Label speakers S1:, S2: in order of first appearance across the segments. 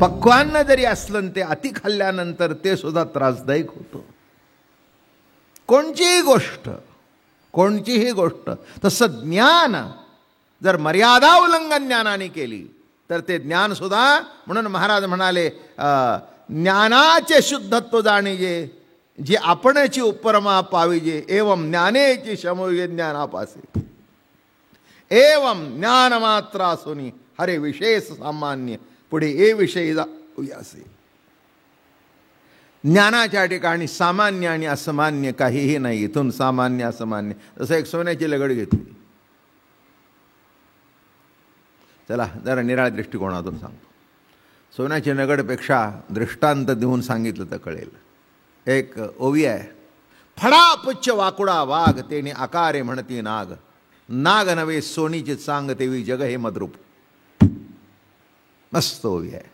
S1: पक्वान्न जरी असलं ते अति खाल्ल्यानंतर ते सुद्धा त्रासदायक होतं. कोणतीही गोष्ट तसं ज्ञान जर मर्यादा उल्लंघन ज्ञानाने केली तर ते ज्ञान सुद्धा, म्हणून महाराज म्हणाले ज्ञानाचे शुद्धत्व जाणीजे जे आपणची उपरमा पाविजे एवं ज्ञानेची शमोये ज्ञानापासे. एवं ज्ञान मात्र असुनी हरे विशेष सामान्य पुढे ए विषयी जाऊयासे. ज्ञानाच्या ठिकाणी सामान्य आणि असामान्य काहीही नाही. इथून सामान्य असामान्य जसं एक सोन्याची लगड घेतली. चला जरा निराळ्या दृष्टिकोनातून सांगतो. सोन्याची लगडपेक्षा दृष्टांत देऊन सांगितलं तर कळेल. एक ओवी आहे. फडा पुच्छ वाकुडा वाघ तेने आकारे म्हणती नाग, नाग नवे सोनीची चांग तेवी जग हे मद्रूप. मस्त ओवी आहे.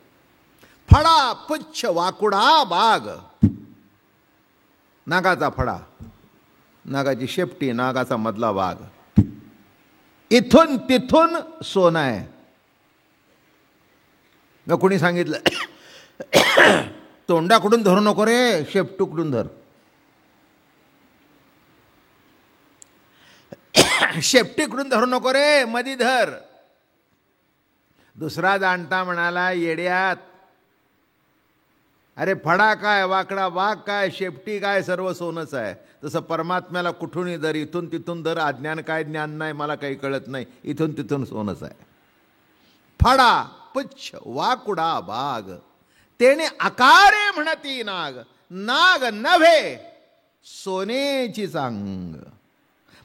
S1: फडा पुच्छ वाकुडा वाघ, नागाचा फडा, नागाची शेपटी, नागाचा मधला वाघ, इथून तिथून सोनं आहे. मग कोणी सांगितलं तोंडाकडून धरू नको रे, शेपटूकडून धर. शेपटीकडून धरू नको रे, मधी धर. दुसरा जाणता म्हणाला येड्यात, अरे फडा काय, वाकडा वाघ काय, शेपटी काय, सर्व सोनच आहे. तसं परमात्म्याला कुठूनही धर, इथून तिथून धर. अज्ञान काय ज्ञान नाही, मला काही कळत नाही, इथून तिथून सोनच आहे. फडा पुच्छ वाकुडा वाघ तेने आकारे म्हणती नाग, नाग नव्हे सोनेची चांग.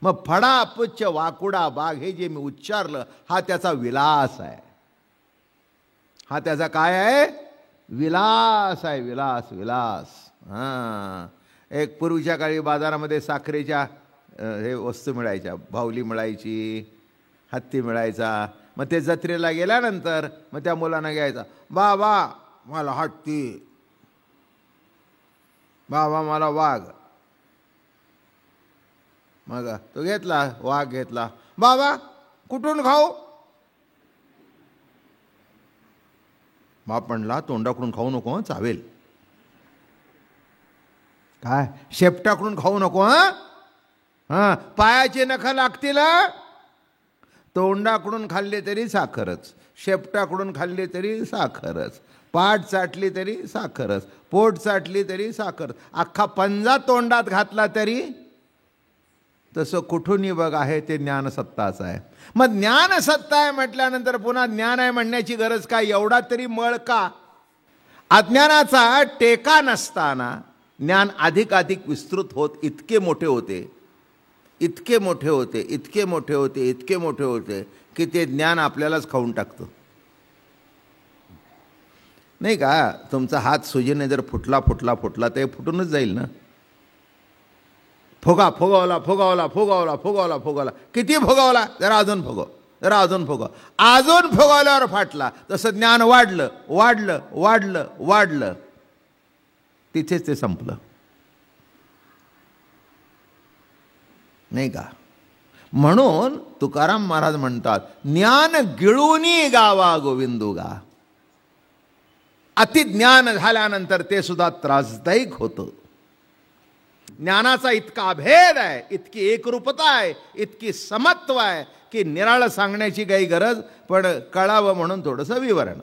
S1: मग फडा पुच्छ वाकुडा वाघ हे जे मी उच्चारलं हा त्याचा विलास आहे. हा त्याचा काय आहे? विलास आहे. विलास विलास. हां, एक पूर्वीच्या काळी बाजारामध्ये साखरेच्या हे वस्तू मिळायच्या. बाहुली मिळायची, हत्ती मिळायचा. मग ते जत्रेला गेल्यानंतर मग त्या मुलांना घ्यायचा, बाबा मला हत्ती, बाबा मला वाघ. मग तो घेतला, वाघ घेतला. बाबा कुठून खाऊ? बाप म्हणला तोंडाकडून खाऊ नको, चावेल. काय? शेपटाकडून खाऊ नको. हां, पायाचे नखं लागतील. तोंडाकडून खाल्ले तरी साखरच, शेपटाकडून खाल्ले तरी साखरच, पाठ चाटली तरी साखरच, पोट चाटली तरी साखर, अख्खा पंजा तोंडात घातला तरी. तसं कुठूनही बघ आहे ते ज्ञानसत्ताच आहे. मग ज्ञानसत्ता आहे म्हटल्यानंतर पुन्हा ज्ञान आहे म्हणण्याची गरज काय? एवढा तरी मळ का? अज्ञानाचा टेका नसताना ज्ञान अधिकाधिक विस्तृत होत इतके मोठे होते, इतके मोठे होते, इतके मोठे होते, इतके मोठे होते की ते ज्ञान आपल्यालाच खाऊन टाकतं. नाही का? तुमचा हात सुजीने जर फुटला फुटला फुटला तर फुटूनच जाईल ना. फुगा फुगवला फुगवला फुगवला फुगवला फुगवला, किती फुगवला? जरा अजून फुगव, जरा अजून फुगव. अजून फुगवल्यावर फाटला. तसं ज्ञान वाढलं वाढलं वाढलं वाढलं, तिथेच ते संपलं. नाही का? म्हणून तुकाराम महाराज म्हणतात ज्ञान गिळूनी गावा गोविंदुगा. अतिज्ञान झाल्यानंतर ते सुद्धा त्रासदायक होतं. ज्ञानाचा इतका भेद आहे, इतकी एकरूपता आहे, इतकी समत्व आहे की निराळं सांगण्याची काही गरज, पण कळावं म्हणून थोडंसं विवरण.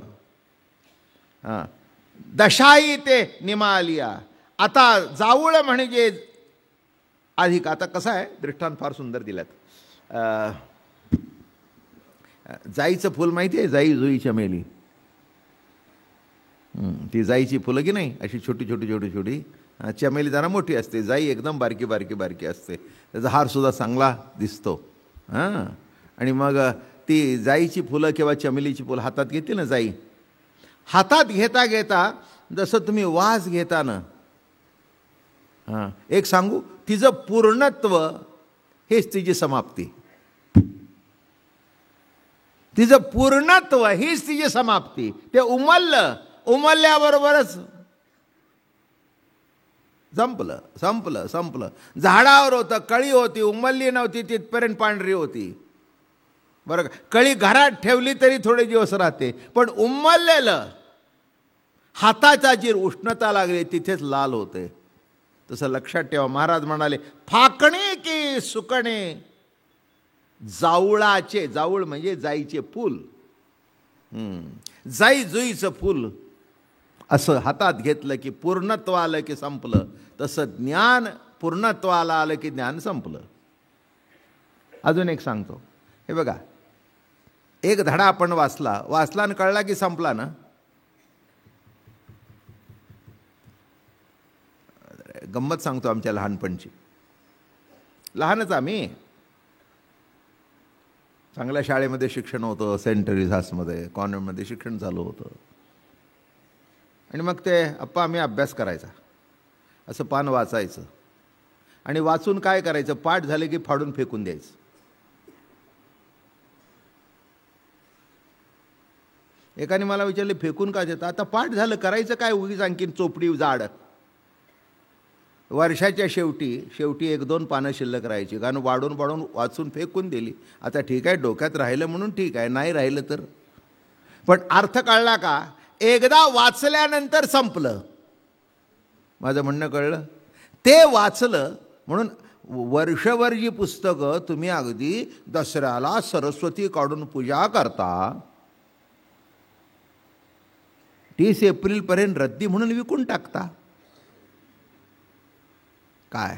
S1: हां, दशाई ते निमालिया. आता जाऊळ म्हणजे अधिक. आता कसं आहे, दृष्टांत फार सुंदर दिल्यात. जाईचं फुल माहिती आहे? जाई जुई चमेली. ती जाईची फुलं की नाही अशी छोटी छोटी छोटी छोटी. चमेली जरा मोठी असते, जाई एकदम बारकी बारकी बारकी असते. त्याचा हारसुद्धा चांगला दिसतो. हां, आणि मग ती जाईची फुलं किंवा चमेलीची फुलं हातात घेते ना जाई, हातात घेता घेता जसं तुम्ही वास घेता ना, हां, एक सांगू, तिचं पूर्णत्व हेच तिची समाप्ती. तिचं पूर्णत्व हीच तिची समाप्ती. ते उमलल्याबरोबरच संपलं संपलं संपलं. झाडावर होतं, कळी होती, उमलली नव्हती, तिथपर्यंत पांढरी होती. बरं का? कळी घरात ठेवली तरी थोडे दिवस राहते, पण उमललेलं हाताचा जी उष्णता लागली तिथेच लाल होते. तसं लक्षात ठेवा. महाराज म्हणाले, फाकणे की सुकणे जावळाचे, जावळ म्हणजे जाईचे फूल, जाई जुईचं फूल असं हातात घेतलं की पूर्णत्व आलं की संपलं. तसं ज्ञान पूर्णत्वाला आलं की ज्ञान संपलं. अजून एक सांगतो. हे बघा, एक धडा आपण वाचला आणि कळला की संपला ना. गंमत सांगतो आमच्या लहानपणची. लहानच आम्ही, चांगल्या शाळेमध्ये शिक्षण होतं, सेंट टेरेसासमध्ये कॉन्व्हेंटमध्ये शिक्षण चालू होतं. आणि मग ते अप्पा आम्ही अभ्यास करायचा, असं पान वाचायचं आणि वाचून काय करायचं, पाठ झाले की फाडून फेकून द्यायचं. एकाने मला विचारले, फेकून का देता? आता पाठ झालं, करायचं काय उगीच आणखीन चोपडी जाड. वर्षाच्या शेवटी 1-2 पानं शिल्लक राहायची, कारण वाढून वाचून फेकून दिली. आता ठीक आहे, डोक्यात राहिलं म्हणून ठीक आहे, नाही राहिलं तर. पण अर्थ कळला का? एकदा वाचल्यानंतर संपलं. माझं म्हणणं कळलं? ते वाचलं म्हणून वर्षभर जी पुस्तकं तुम्ही अगदी दसऱ्याला सरस्वती काढून पूजा करता, 30 एप्रिलपर्यंत रद्दी म्हणून विकून टाकता. काय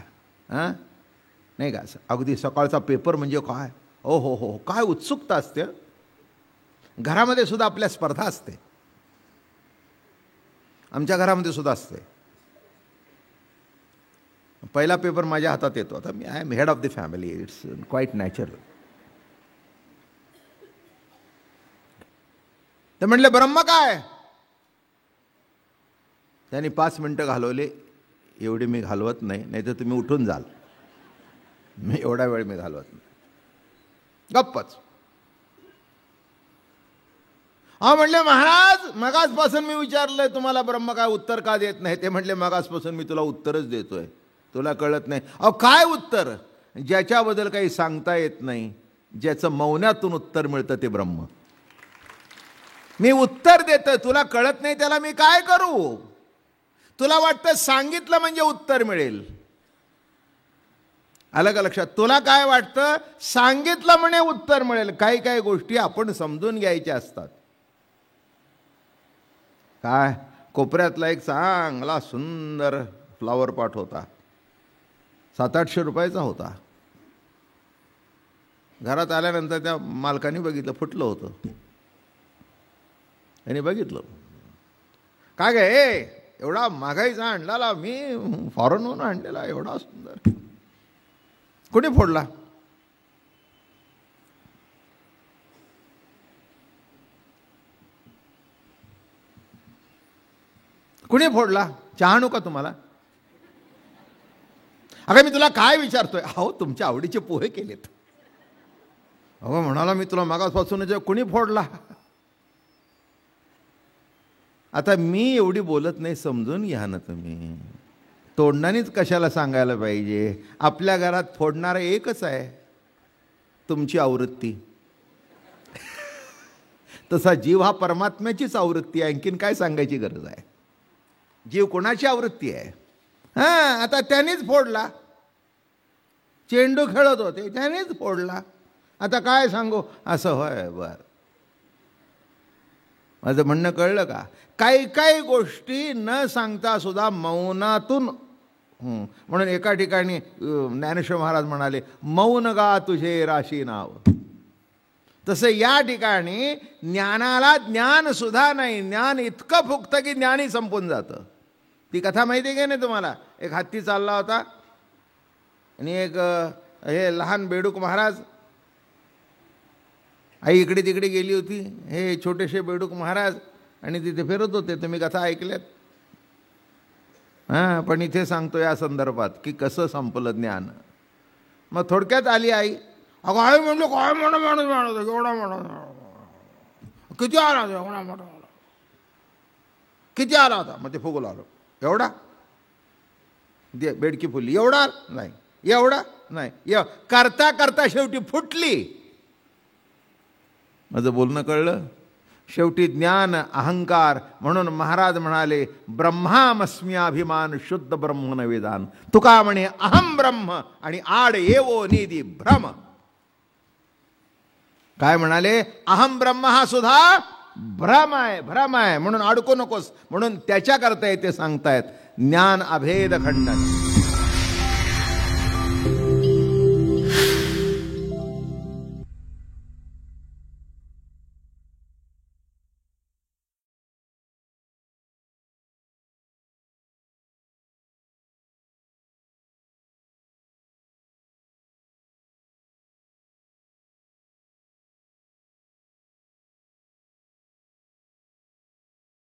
S1: नाही का? अगदी सकाळचा पेपर म्हणजे काय, ओ हो हो, काय उत्सुकता असते. घरामध्ये सुद्धा आपल्या स्पर्धा असते. आमच्या घरामध्ये सुद्धा असते. पहिला पेपर माझ्या हातात येतो. आता मी I am head of the family, it's quite natural. ते म्हणले, ब्रह्म काय? त्यांनी 5 मिनटं घालवले. एवढी मी घालवत नाही, नाही तर तुम्ही उठून जाल. मी एवढा वेळ मी घालवत नाही, गप्पच. म्हणले, महाराज मगासपासून मी विचारलंय तुम्हाला ब्रह्म काय, उत्तर का देत नाही? ते म्हटले, मगासपासून मी तुला उत्तरच देतोय, तुला कळत नाही. काय उत्तर? ज्याच्याबद्दल काही सांगता येत नाही, ज्याचं मौनातून उत्तर मिळतं ते ब्रह्म. मी उत्तर देतोय, तुला कळत नाही, त्याला मी काय करू? तुला वाटतं सांगितलं म्हणजे उत्तर मिळेल. आलं का लक्षात? तुला काय वाटतं सांगितलं म्हणे उत्तर मिळेल. काही काही गोष्टी आपण समजून घ्यायच्या असतात. काय, कोपऱ्यातला एक चांगला सुंदर फ्लॉवर पॉट होता, 700-800 रुपयाचा होता. घरात आल्यानंतर त्या मालकाने बघितलं, फुटलं होतं. त्यांनी बघितलं, काय गे एवढा महागाईचा आणलेला, मी फॉरेनहून आणलेला, एवढा सुंदर, कोणी फोडला? कुणी फोडला? चहा आणू का तुम्हाला? अगं मी तुला काय विचारतोय? अहो तुमच्या आवडीचे पोहे केलेत. अगं म्हणाला, मी तुला मागासपासून कुणी फोडला? आता मी एवढी बोलत नाही, समजून घ्या ना तुम्ही. तोंडानेच कशाला सांगायला पाहिजे? आपल्या घरात फोडणारा एकच आहे, तुमची आवृत्ती. तसा जीव हा परमात्म्याचीच आवृत्ती आहे, आणखीन काय सांगायची गरज आहे? जीव कोणाची आवृत्ती आहे? आता त्यानेच फोडला. चेंडू खेळत होते, त्यानेच फोडला. आता काय सांगू? असं होय, बर. माझं म्हणणं कळलं का? काही काही गोष्टी न सांगता सुद्धा मौनातून. म्हणून एका ठिकाणी ज्ञानेश्वर महाराज म्हणाले, मौन गा तुझे राशी नाव. तसं या ठिकाणी ज्ञानाला ज्ञान सुद्धा नाही, ज्ञान इतकं फुगतं की ज्ञानही संपून जातं. ती कथा माहिती आहे का नाही तुम्हाला? एक हत्ती चालला होता आणि एक हे लहान बेडूक महाराज, आई इकडे तिकडे गेली होती, हे छोटेसे बेडूक महाराज आणि तिथे फिरत होते. तुम्ही कथा ऐकल्यात? पण इथे सांगतो या संदर्भात की कसं संपलं ज्ञान. मग थोडक्यात आली आई, अगं आई म्हणलं, काय म्हणत एवढा म्हणा, किती आला एवढा मोठा, किती आला होता? मग ते फुगू लागलो, एवढा दे, बेडकी फुलली, एवढा नाही, एवढा नाही, करता करता शेवटी फुटली. माझं बोलणं कळलं? शेवटी ज्ञान अहंकार. म्हणून महाराज म्हणाले ब्रह्मामस्म्याभिमान शुद्ध ब्रह्म नवेदान. तुका म्हणे अहम ब्रह्म आणि आड येवो निधी भ्रम. काय म्हणाले? अहम ब्रह्म हा सुद्धा भ्रम आहे, भ्रम आहे, म्हणून अडकू नकोस. म्हणून त्याच्याकरता ते सांगतायत ज्ञान अभेद खंडन.